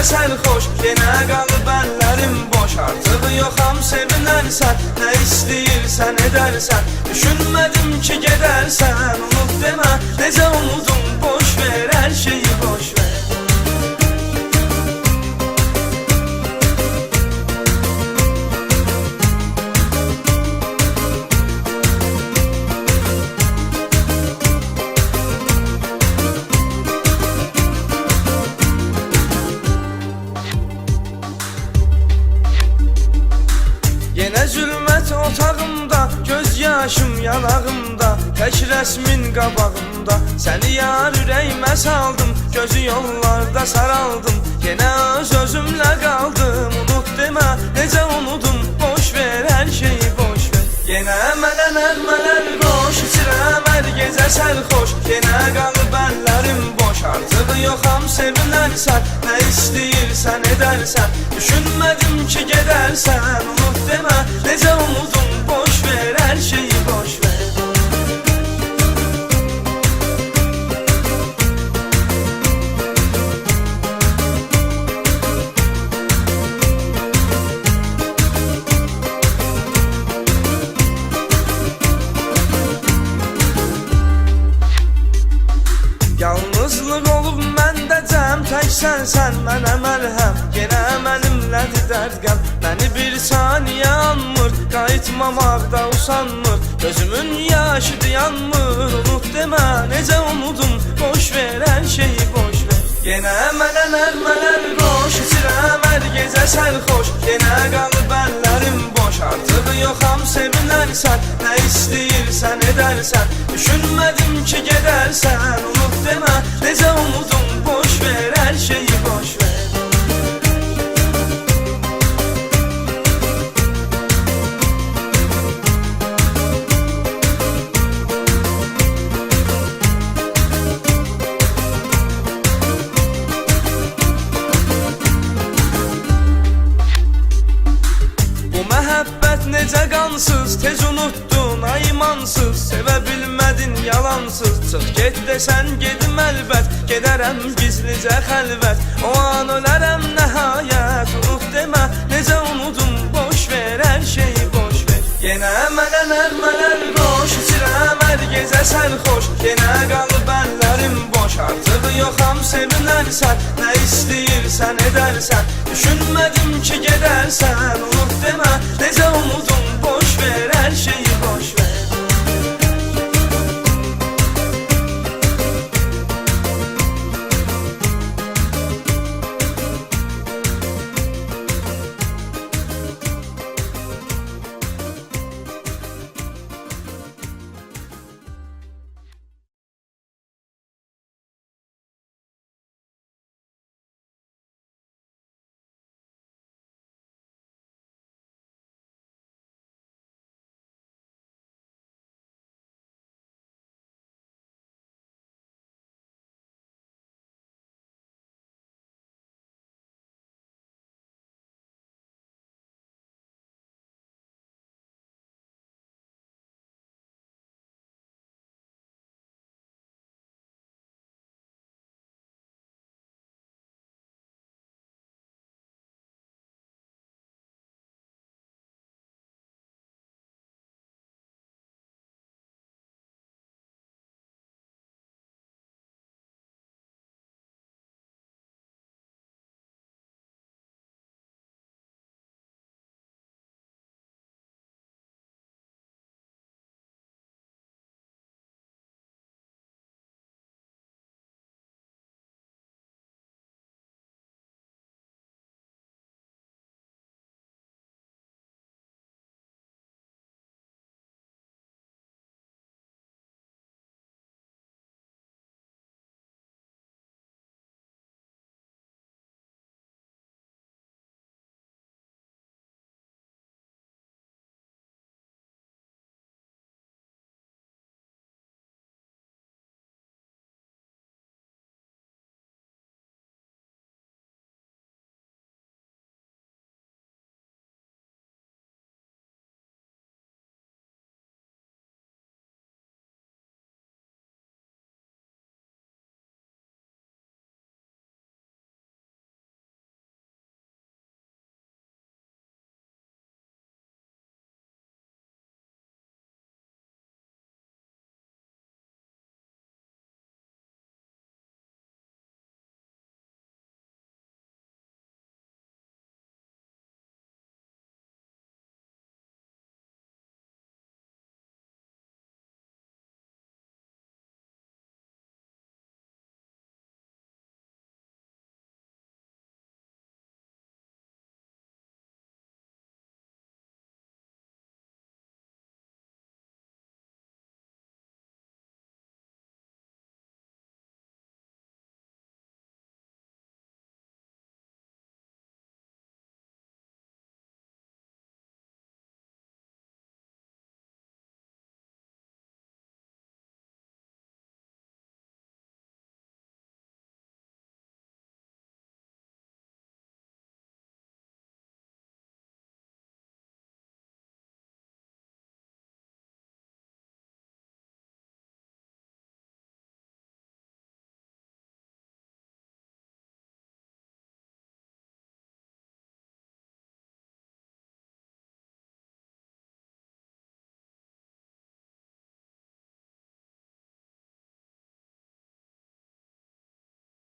sərxoş, yenə qalıb əllərim boş. Artıq yoxam sevinərsən, nə istəyirsən edərsən. Düşünmədim ki gedərsən, unut demə, necə unudum, boş ver, hər şeyi boş ver. Yenə zülmət otağımda, göz yaşım yanağımda, tək rəsmin qabağımda. Səni yar ürəyimə saldım, gözü yollarda saraldım. Yenə öz-özümlə qaldım, unut demə, necə unudum, boş ver, hər şeyi boş ver. Yenə mənə nəğmələr qoş, içirəm hər gecə sərxoş. Yenə qalıb əllərim boş, artıq yoxam sevinərsən, nə istəyirsən edərsən. Düşünmədim ki gedərsən, unut demə, necə unudum, boş ver, hər şeyi boş ver. Yalnızlıq olub məndə cəm, tək sənsən mənə məlhəm. Yenə mənimlədir dərd qəm, məni bir saniyə anmır, qayıtmamaqda usanmır. Gözümün yaşıdır yanmır, unut demə, necə unudum, boş ver, hər şeyi boş ver. Yenə mənə nəğmələr qoş, içirəm hər gecə sərxoş. Yenə qalıb əllərim boş, artıq yoxam sevinərsən, nə istəyirsən edərsən. Düşünmədim ki gedərsən, unut demə, necə unudum, boş ver, hər şeyi boş ver. Bu məhəbbət necə qansız, tez unutdun aymansız. Sevə bilmədin yalansız, çıx get desən gedim əlbət. Gedərəm gizlicə xəlvət, o an ölərəm nəhayət. Unut demə, necə unudum, boş ver, hər şeyi boş ver. Yenə mənə nəğmələr qoş, içirəm hər gecə sərxoş. Yenə qalıb əllərim boş, artıq yoxam sevinərsən, nə istəyirsən edərsən. Düşünmədim ki gedərsən, unut demə, necə unudum, boş ver, hər şeyi